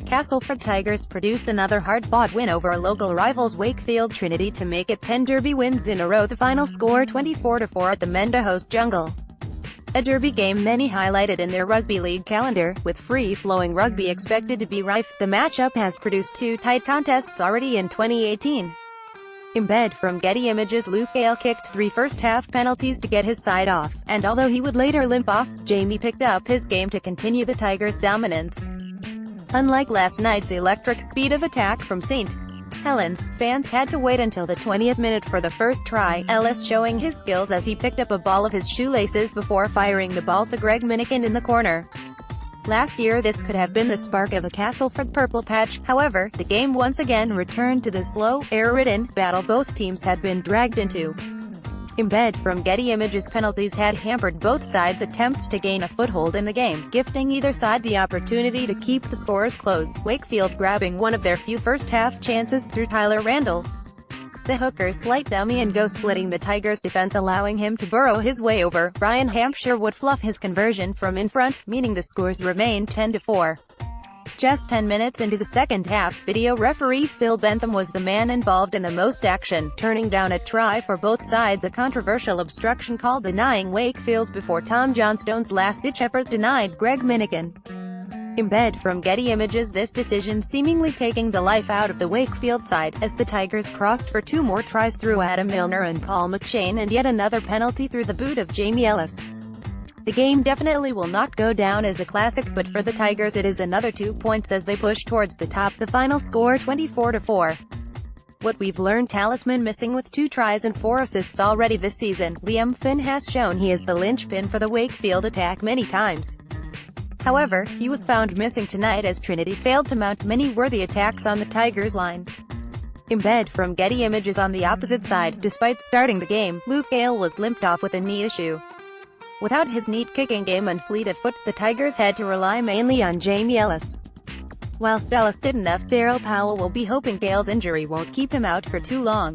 Castleford Tigers produced another hard-fought win over local rivals Wakefield Trinity to make it 10 derby wins in a row. The final score 24-4 at the Menda host Jungle. A derby game many highlighted in their rugby league calendar, with free-flowing rugby expected to be rife. The matchup has produced two tight contests already in 2018. Embed from Getty Images Luke Gale kicked 3 first-half penalties to get his side off, and although he would later limp off, Jamie picked up his game to continue the Tigers' dominance. Unlike last night's electric speed of attack from St. Helens, fans had to wait until the 20th minute for the first try, Ellis showing his skills as he picked up a ball of his shoelaces before firing the ball to Greg Minikin in the corner. Last year this could have been the spark of a Castleford purple patch. However, the game once again returned to the slow, air-ridden battle both teams had been dragged into. Embed from Getty Images penalties had hampered both sides' attempts to gain a foothold in the game, gifting either side the opportunity to keep the scores close, Wakefield grabbing one of their few first-half chances through Tyler Randall. The hooker's slight dummy and go splitting the Tigers' defense, allowing him to burrow his way over. Ryan Hampshire would fluff his conversion from in front, meaning the scores remained 10-4. Just 10 minutes into the second half, video referee Phil Bentham was the man involved in the most action, turning down a try for both sides, a controversial obstruction call denying Wakefield before Tom Johnstone's last-ditch effort denied Greg Minikin. Embed from Getty Images, this decision seemingly taking the life out of the Wakefield side, as the Tigers crossed for 2 more tries through Adam Milner and Paul McShane and yet another penalty through the boot of Jamie Ellis. The game definitely will not go down as a classic, but for the Tigers it is another 2 points as they push towards the top. The final score 24-4. What we've learned: talisman missing with 2 tries and 4 assists already this season. Liam Finn has shown he is the linchpin for the Wakefield attack many times. However, he was found missing tonight as Trinity failed to mount many worthy attacks on the Tigers' line. Embed from Getty Images on the opposite side. Despite starting the game, Luke Gale was limped off with a knee issue. Without his neat kicking game and fleet of foot, the Tigers had to rely mainly on Jamie Ellis. Whilst Ellis did enough, Daryl Powell will be hoping Gale's injury won't keep him out for too long.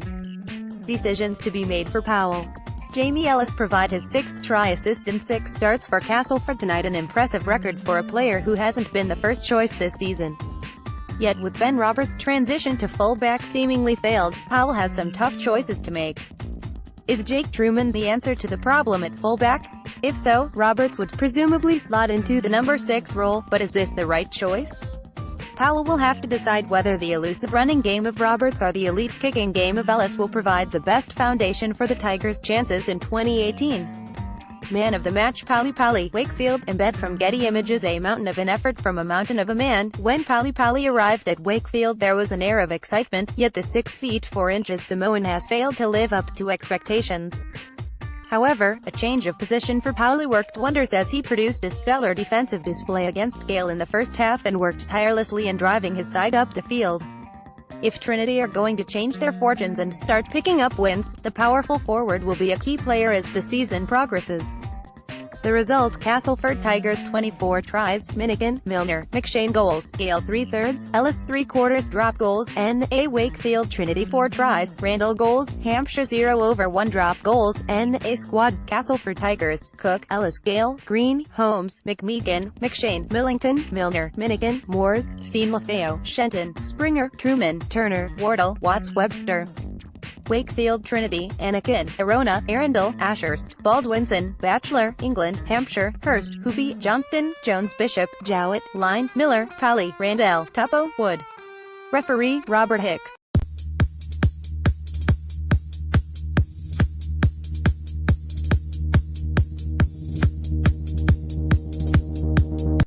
Decisions to be made for Powell. Jamie Ellis provide his 6th try assist in 6 starts for Castleford tonight, an impressive record for a player who hasn't been the first choice this season. Yet with Ben Roberts' transition to fullback seemingly failed, Powell has some tough choices to make. Is Jake Truman the answer to the problem at fullback? If so, Roberts would presumably slot into the number 6 role, but is this the right choice? Powell will have to decide whether the elusive running game of Roberts or the elite kicking game of Ellis will provide the best foundation for the Tigers' chances in 2018. Man of the match: Pally Pally, Wakefield. Embed from Getty Images, a mountain of an effort from a mountain of a man. When Pally Pally arrived at Wakefield there was an air of excitement, yet the 6 feet 4 inches Samoan has failed to live up to expectations. However, a change of position for Pally worked wonders as he produced a stellar defensive display against Gale in the first half and worked tirelessly in driving his side up the field. If Trinity are going to change their fortunes and start picking up wins, the powerful forward will be a key player as the season progresses. The result: Castleford Tigers 24 tries, Minikin, Milner, McShane goals, Gale 3/3, Ellis 3/4 drop goals, N.A. Wakefield Trinity 4 tries, Randall goals, Hampshire 0/1 drop goals, N.A. squads. Castleford Tigers: Cook, Ellis, Gale, Green, Holmes, McMeekin, McShane, Millington, Milner, Minikin, Moores, Sean Lafayette, Shenton, Springer, Truman, Turner, Wardle, Watts, Webster. Wakefield Trinity: Anakin, Arona, Arundel, Ashurst, Baldwinson, Batchelor, England, Hampshire, Hurst, Hoopy, Johnston, Jones, Bishop, Jowett, Line, Miller, Pally, Randall, Tuppo, Wood. Referee: Robert Hicks.